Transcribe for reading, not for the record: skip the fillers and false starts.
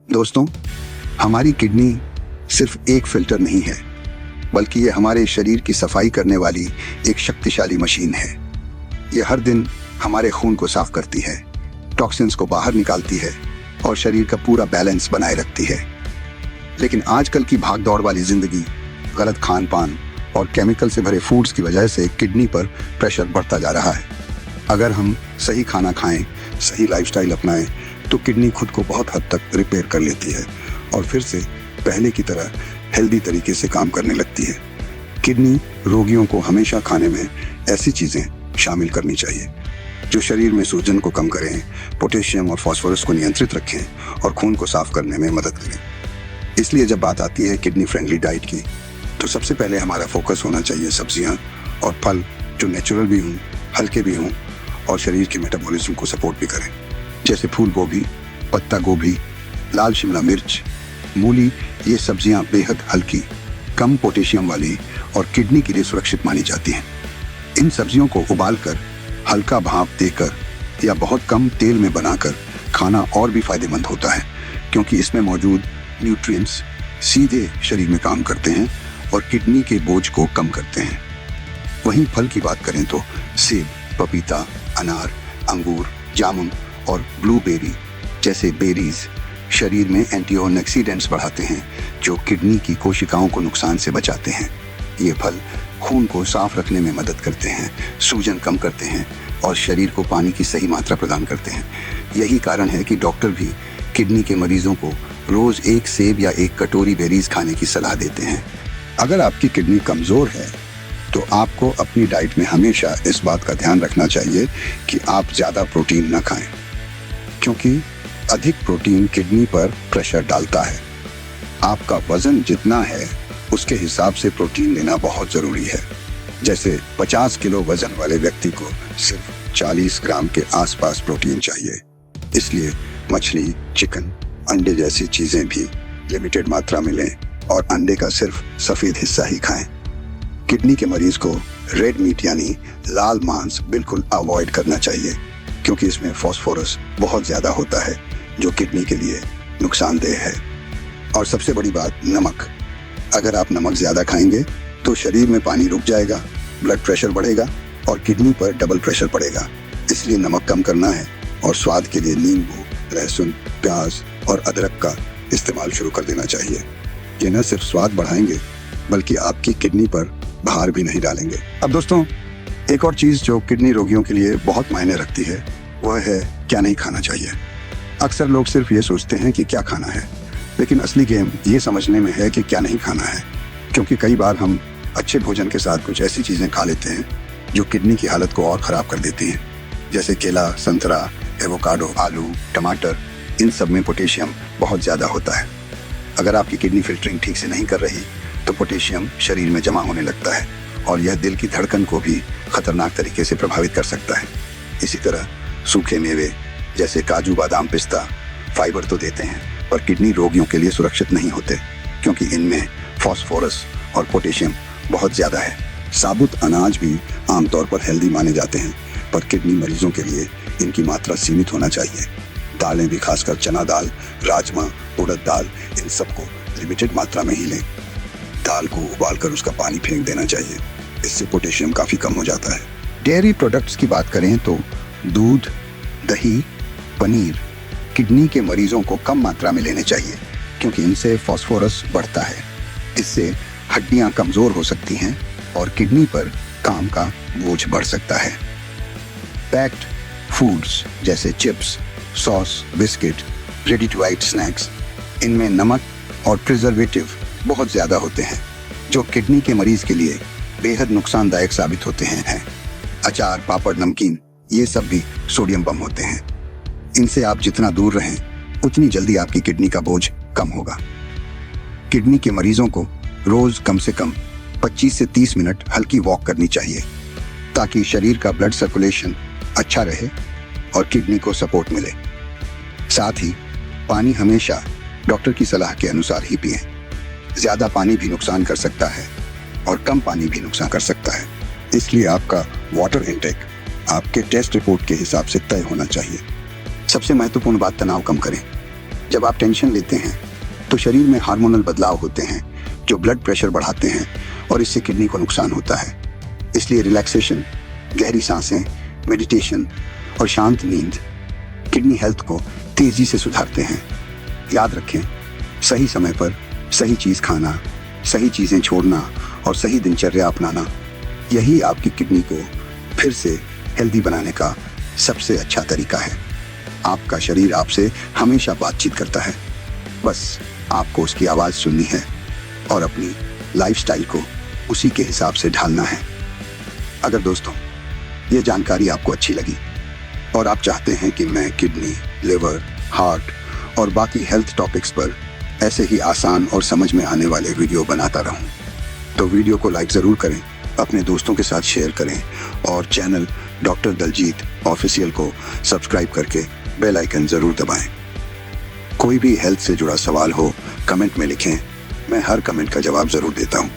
दोस्तों, हमारी किडनी सिर्फ एक फिल्टर नहीं है, बल्कि ये हमारे शरीर की सफाई करने वाली एक शक्तिशाली मशीन है। ये हर दिन हमारे खून को साफ करती है, टॉक्सिन्स को बाहर निकालती है और शरीर का पूरा बैलेंस बनाए रखती है। लेकिन आजकल की भागदौड़ वाली जिंदगी, गलत खान पान और केमिकल से भरे फूड्स की वजह से किडनी पर प्रेशर बढ़ता जा रहा है। अगर हम सही खाना खाएं, सही लाइफस्टाइल अपनाएं, तो किडनी खुद को बहुत हद तक रिपेयर कर लेती है और फिर से पहले की तरह हेल्दी तरीके से काम करने लगती है। किडनी रोगियों को हमेशा खाने में ऐसी चीज़ें शामिल करनी चाहिए जो शरीर में सूजन को कम करें, पोटेशियम और फास्फोरस को नियंत्रित रखें और खून को साफ करने में मदद करें। इसलिए जब बात आती है किडनी फ्रेंडली डाइट की, तो सबसे पहले हमारा फोकस होना चाहिए सब्जियां और फल जो नेचुरल भी हों, हल्के भी हों और शरीर के मेटाबॉलिज्म को सपोर्ट भी करें, जैसे फूल गोभी, पत्ता गोभी, लाल शिमला मिर्च, मूली। ये सब्जियां बेहद हल्की, कम पोटेशियम वाली और किडनी के लिए सुरक्षित मानी जाती हैं। इन सब्जियों को उबालकर, हल्का भाप देकर या बहुत कम तेल में बनाकर खाना और भी फायदेमंद होता है, क्योंकि इसमें मौजूद न्यूट्रिएंट्स सीधे शरीर में काम करते हैं और किडनी के बोझ को कम करते हैं। वहीं फल की बात करें तो सेब, पपीता, अनार, अंगूर, जामुन और ब्लूबेरी जैसे बेरीज शरीर में एंटीऑक्सीडेंट्स बढ़ाते हैं जो किडनी की कोशिकाओं को नुकसान से बचाते हैं। ये फल खून को साफ रखने में मदद करते हैं, सूजन कम करते हैं और शरीर को पानी की सही मात्रा प्रदान करते हैं। यही कारण है कि डॉक्टर भी किडनी के मरीजों को रोज एक सेब या एक कटोरी बेरीज खाने की सलाह देते हैं। अगर आपकी किडनी कमजोर है तो आपको अपनी डाइट में हमेशा इस बात का ध्यान रखना चाहिए कि आप ज़्यादा प्रोटीन न खाएं, क्योंकि अधिक प्रोटीन किडनी पर प्रेशर डालता है। आपका वजन जितना है उसके हिसाब से प्रोटीन लेना बहुत ज़रूरी है। जैसे 50 किलो वजन वाले व्यक्ति को सिर्फ 40 ग्राम के आसपास प्रोटीन चाहिए। इसलिए मछली, चिकन, अंडे जैसी चीज़ें भी लिमिटेड मात्रा में लें और अंडे का सिर्फ सफ़ेद हिस्सा ही खाएं। किडनी के मरीज को रेड मीट यानी लाल मांस बिल्कुल अवॉइड करना चाहिए, क्योंकि इसमें फास्फोरस बहुत ज़्यादा होता है जो किडनी के लिए नुकसानदेह है। और सबसे बड़ी बात, नमक। अगर आप नमक ज़्यादा खाएंगे तो शरीर में पानी रुक जाएगा, ब्लड प्रेशर बढ़ेगा और किडनी पर डबल प्रेशर पड़ेगा। इसलिए नमक कम करना है और स्वाद के लिए नींबू, लहसुन, प्याज और अदरक का इस्तेमाल शुरू कर देना चाहिए। ये न सिर्फ स्वाद बढ़ाएंगे बल्कि आपकी किडनी पर भार भी नहीं डालेंगे। अब दोस्तों, एक और चीज़ जो किडनी रोगियों के लिए बहुत मायने रखती है वह है क्या नहीं खाना चाहिए। अक्सर लोग सिर्फ ये सोचते हैं कि क्या खाना है, लेकिन असली गेम ये समझने में है कि क्या नहीं खाना है, क्योंकि कई बार हम अच्छे भोजन के साथ कुछ ऐसी चीज़ें खा लेते हैं जो किडनी की हालत को और ख़राब कर देती हैं, जैसे केला, संतरा, एवोकाडो, आलू, टमाटर। इन सब में पोटेशियम बहुत ज़्यादा होता है। अगर आपकी किडनी फिल्टरिंग ठीक से नहीं कर रही तो पोटेशियम शरीर में जमा होने लगता है और यह दिल की धड़कन को भी खतरनाक तरीके से प्रभावित कर सकता है। इसी तरह सूखे मेवे जैसे काजू, बादाम, पिस्ता फाइबर तो देते हैं पर किडनी रोगियों के लिए सुरक्षित नहीं होते, क्योंकि इनमें फास्फोरस और पोटेशियम बहुत ज़्यादा है। साबुत अनाज भी आमतौर पर हेल्दी माने जाते हैं, पर किडनी मरीजों के लिए इनकी मात्रा सीमित होना चाहिए। दालें भी, खासकर चना दाल, राजमा, उड़द दाल, इन सबको लिमिटेड मात्रा में ही लें। दाल को उबालकर उसका पानी फेंक देना चाहिए, इससे पोटेशियम काफ़ी कम हो जाता है। डेयरी प्रोडक्ट्स की बात करें तो दूध, दही, पनीर किडनी के मरीजों को कम मात्रा में लेने चाहिए, क्योंकि इनसे फास्फोरस बढ़ता है। इससे हड्डियां कमज़ोर हो सकती हैं और किडनी पर काम का बोझ बढ़ सकता है। पैक्ड फूड्स जैसे chips, sauce, biscuit, ready to eat snacks, इनमें नमक और प्रिजर्वेटिव बहुत ज़्यादा होते हैं जो किडनी के मरीज के लिए बेहद नुकसानदायक साबित होते हैं। अचार, पापड़, नमकीन, ये सब भी सोडियम बम होते हैं। इनसे आप जितना दूर रहें उतनी जल्दी आपकी किडनी का बोझ कम होगा। किडनी के मरीजों को रोज कम से कम 25 से 30 मिनट हल्की वॉक करनी चाहिए, ताकि शरीर का ब्लड सर्कुलेशन अच्छा रहे और किडनी को सपोर्ट मिले। साथ ही पानी हमेशा डॉक्टर की सलाह के अनुसार ही पिएं। ज़्यादा पानी भी नुकसान कर सकता है और कम पानी भी नुकसान कर सकता है, इसलिए आपका वाटर इनटेक आपके टेस्ट रिपोर्ट के हिसाब से तय होना चाहिए। सबसे महत्वपूर्ण बात, तनाव कम करें। जब आप टेंशन लेते हैं तो शरीर में हार्मोनल बदलाव होते हैं जो ब्लड प्रेशर बढ़ाते हैं और इससे किडनी को नुकसान होता है। इसलिए रिलैक्सेशन, गहरी सांसें, मेडिटेशन और शांत नींद किडनी हेल्थ को तेजी से सुधारते हैं। याद रखें, सही समय पर सही चीज खाना, सही चीजें छोड़ना और सही दिनचर्या अपनाना, यही आपकी किडनी को फिर से हेल्दी बनाने का सबसे अच्छा तरीका है। आपका शरीर आपसे हमेशा बातचीत करता है, बस आपको उसकी आवाज सुननी है और अपनी लाइफस्टाइल को उसी के हिसाब से ढालना है। अगर दोस्तों ये जानकारी आपको अच्छी लगी और आप चाहते हैं कि मैं किडनी, लिवर, हार्ट और बाकी हेल्थ टॉपिक्स पर ऐसे ही आसान और समझ में आने वाले वीडियो बनाता रहूं, तो वीडियो को लाइक ज़रूर करें, अपने दोस्तों के साथ शेयर करें और चैनल डॉक्टर दलजीत ऑफिशियल को सब्सक्राइब करके बेल आइकन ज़रूर दबाएं। कोई भी हेल्थ से जुड़ा सवाल हो कमेंट में लिखें, मैं हर कमेंट का जवाब ज़रूर देता हूं।